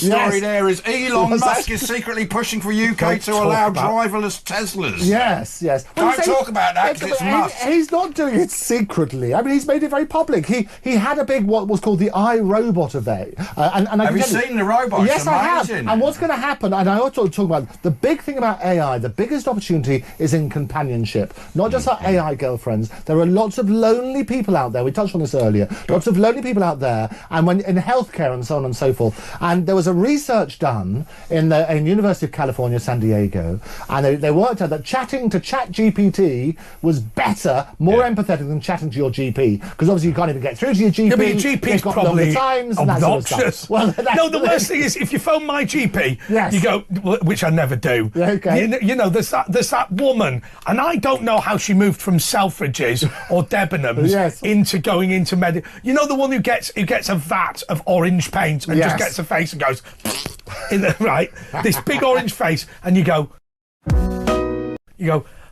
the story there is Elon Musk is secretly pushing for UK to allow driverless Teslas. Yes. Don't talk about that because it's Musk. He's not doing it secretly. I mean, he's made it very public. He had a big, what was called the iRobot event. Have you seen the robot? Yes, I have. Amazing. And what's going to happen, and I also talk about the big thing about AI, the biggest opportunity is in companionship. Not just our AI girlfriends. There are lots of lonely people out there. We touched on this earlier. Lots of lonely people out there, and when in healthcare and so on and so forth. And there was a research done in University of California, San Diego, and they worked out that chatting to ChatGPT was better, more empathetic than chatting to your GP, because obviously you can't even get through to your GP. Yeah, but your GP's got probably times and obnoxious. That sort of stuff. No, the worst thing is if you phone my GP, you go, which I never do. Okay. You know, there's that woman, and I don't know how she moved from Selfridges or Debenhams into going into you know, the one who gets a vat of orange paint and just gets a face and goes this big orange face, and you go,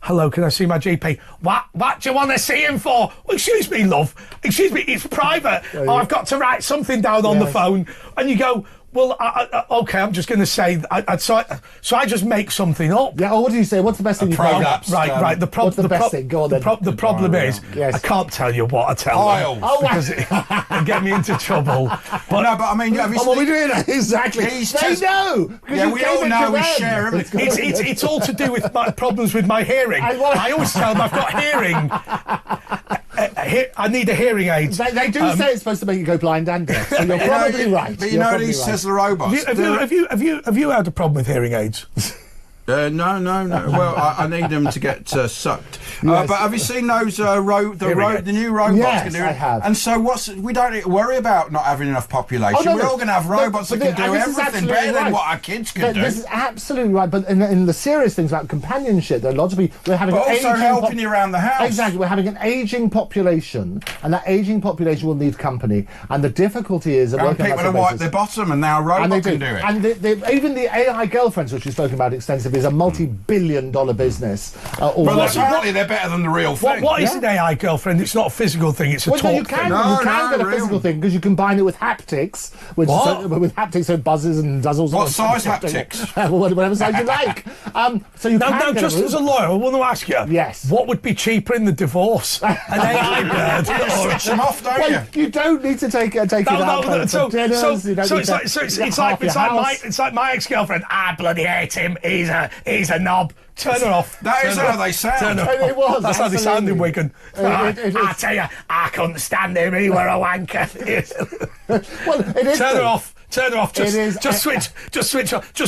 hello, can I see my GP? What do you want to see him for? Well, excuse me, love. Excuse me, it's private. I've got to write something down on the phone. And you go, well, okay, I'm just going to say, so I just make something up. Yeah, what do you say? What's the best thing you can do? Right. What's the best thing? Go on then. The problem is, I can't tell you what I tell them. Because it'll get me into trouble. But no, but I mean, what are we doing? Exactly. They know. Yeah, we all know we share everything. It's all to do with my problems with my hearing. I always tell them I've got hearing. I need a hearing aid. They do say it's supposed to make you go blind and deaf. So you're probably right. But you know these Tesla robots. Have you had a problem with hearing aids? No. Well, I need them to get sucked. But have you seen those the new robots? Yes, I have. And so we don't need to worry about not having enough population. We're all going to have robots that can do everything better than what our kids can do. This is absolutely right. But in the serious things about companionship, there are lots of people. We're having also helping you around the house. Exactly. We're having an aging population, and that aging population will need company. And the difficulty is that people to wipe their bottom, and now a robot can do it. And even the AI girlfriends, which we've spoken about extensively, is a multi-billion-dollar business. Well, apparently they're better than the real thing. What is an AI girlfriend? It's not a physical thing, it's a talk thing. You can get a physical thing because you combine it with haptics. With haptics, so it buzzes and does all sorts of What size haptics? Whatever size you like. So you now just as a lawyer, I want to ask you, what would be cheaper in the divorce? An AI bird? You switch them off, don't you? You don't need to take it out for dinners. It's like my ex-girlfriend. I bloody hate him. He's a knob. Turn her off. That is how they sound. It was. That's how they sound in Wigan. I tell you, I couldn't stand him. He were a wanker. Well, it is. Turn her off. Just switch. Just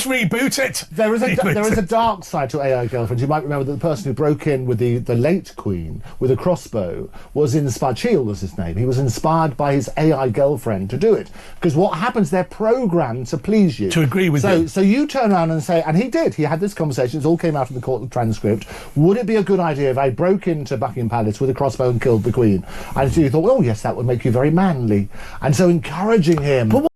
reboot it. There is a dark side to AI girlfriends. You might remember that the person who broke in with the late Queen with a crossbow was inspired. Cheel was his name. He was inspired by his AI girlfriend to do it. Because what happens? They're programmed to please you. To agree with you. So you turn around and say, and he did. He had this conversation. It all came out in the court transcript. Would it be a good idea if I broke into Buckingham Palace with a crossbow and killed the Queen? And so you thought, oh yes, that would make you very manly. And so encouraging him.